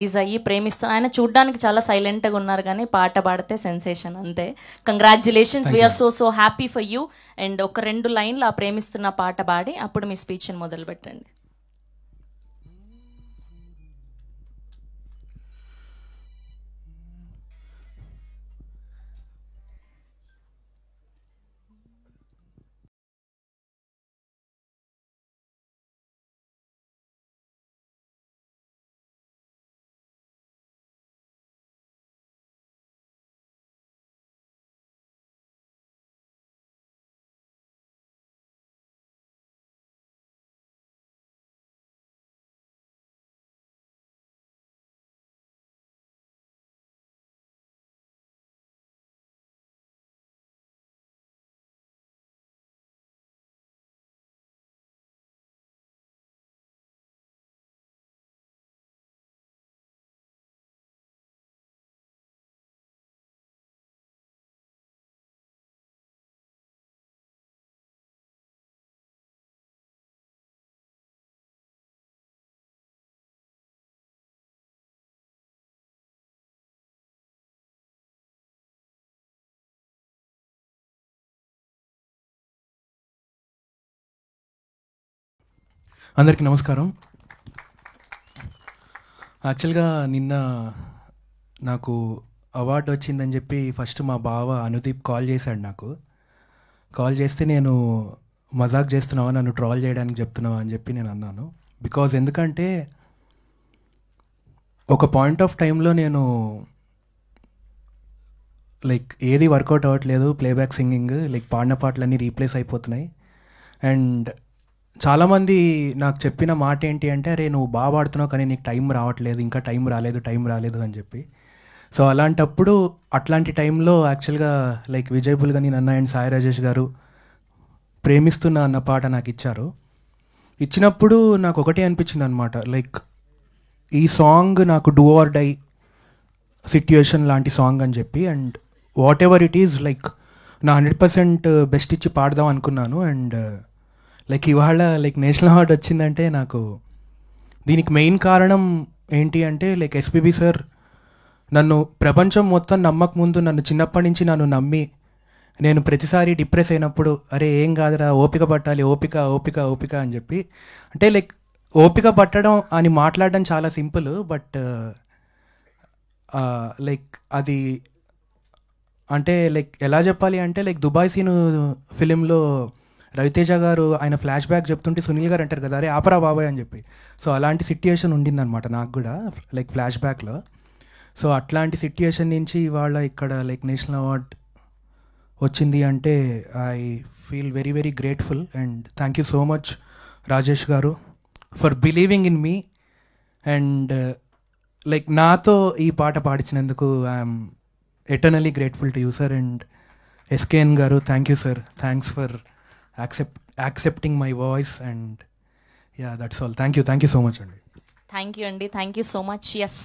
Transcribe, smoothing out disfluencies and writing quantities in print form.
Release అయ్యి ప్రేమిస్తున్నా. ఆయన చూడ్డానికి చాలా సైలెంట్గా ఉన్నారు కానీ పాట పాడితే సెన్సేషన్ అంతే. Congratulations, we are so happy for you. And ఒక 2 లైన్లు ఆ ప్రేమిస్తున్న పాట పాడి అప్పుడు మీ స్పీచ్ని మొదలు పెట్టండి. అందరికీ నమస్కారం. యాక్చువల్గా నిన్న నాకు అవార్డు వచ్చిందని చెప్పి ఫస్ట్ మా బావ అనుదీప్ కాల్ చేశాడు. కాల్ చేస్తే నేను మజాక్ చేస్తున్నావా, నన్ను ట్రాల్ చేయడానికి చెప్తున్నావా అని చెప్పి నేను అన్నాను. బికాజ్ ఎందుకంటే ఒక పాయింట్ ఆఫ్ టైంలో నేను లైక్ ఏది వర్కౌట్ అవ్వట్లేదు, ప్లేబ్యాక్ సింగింగ్ లైక్ పాడిన పాటలన్నీ రీప్లేస్ అయిపోతున్నాయి. అండ్ చాలామంది నాకు చెప్పిన మాట ఏంటి అంటే, అరే నువ్వు బాగా పాడుతున్నావు కానీ నీకు టైం రావట్లేదు, ఇంకా టైం రాలేదు అని చెప్పి. సో అట్లాంటి టైంలో యాక్చువల్గా లైక్ విజయ్ బుల్గని నన్న అండ్ సాయి రాజేష్ గారు ప్రేమిస్తున్నా అన్న పాట నాకు ఇచ్చినప్పుడు నాకు ఒకటే అనిపించింది అనమాట, లైక్ ఈ సాంగ్ నాకు డూ ఆర్ డై సిట్యుయేషన్ లాంటి సాంగ్ అని చెప్పి. And what ever it is like నా 100% బెస్ట్ ఇచ్చి పాడదాం అనుకున్నాను. అండ్ లైక్ ఇవాళ లైక్ నేషనల్ అవార్డు వచ్చిందంటే నాకు దీనికి మెయిన్ కారణం ఏంటి అంటే, లైక్ ఎస్పీబీ సార్ నన్ను ప్రపంచం మొత్తం నమ్మకముందు నన్ను చిన్నప్పటి నుంచి నన్ను నమ్మి, నేను ప్రతిసారి డిప్రెస్ అయినప్పుడు అరే ఏం కాదురా, ఓపిక పట్టాలి, ఓపిక ఓపిక ఓపిక అని చెప్పి. అంటే లైక్ ఓపిక పట్టడం అని మాట్లాడడం చాలా సింపుల్, బట్ లైక్ అది అంటే లైక్ ఎలా చెప్పాలి అంటే, లైక్ దుబాయ్ సీను ఫిలింలో రవితేజ గారు ఆయన ఫ్లాష్ బ్యాక్ చెప్తుంటే సునీల్ గారు అంటారు కదా, అరే ఆపరా బాబాయ్ అని చెప్పి. సో అలాంటి సిట్యుయేషన్ ఉండిందనమాట నాకు కూడా లైక్ ఫ్లాష్ బ్యాక్లో. సో అట్లాంటి సిట్యుయేషన్ నుంచి ఇవాళ ఇక్కడ లైక్ నేషనల్ అవార్డ్ వచ్చింది అంటే I feel very very grateful. And thank you so much Rajesh garu for believing in me. And like నాతో ఈ పాట పాడించినందుకు I'm eternally grateful to you sir. And SKN garu thank you sir, thanks for accepting my voice. And yeah, that's all. Thank you so much అండి. Thank you అండి, thank you so much. Yes.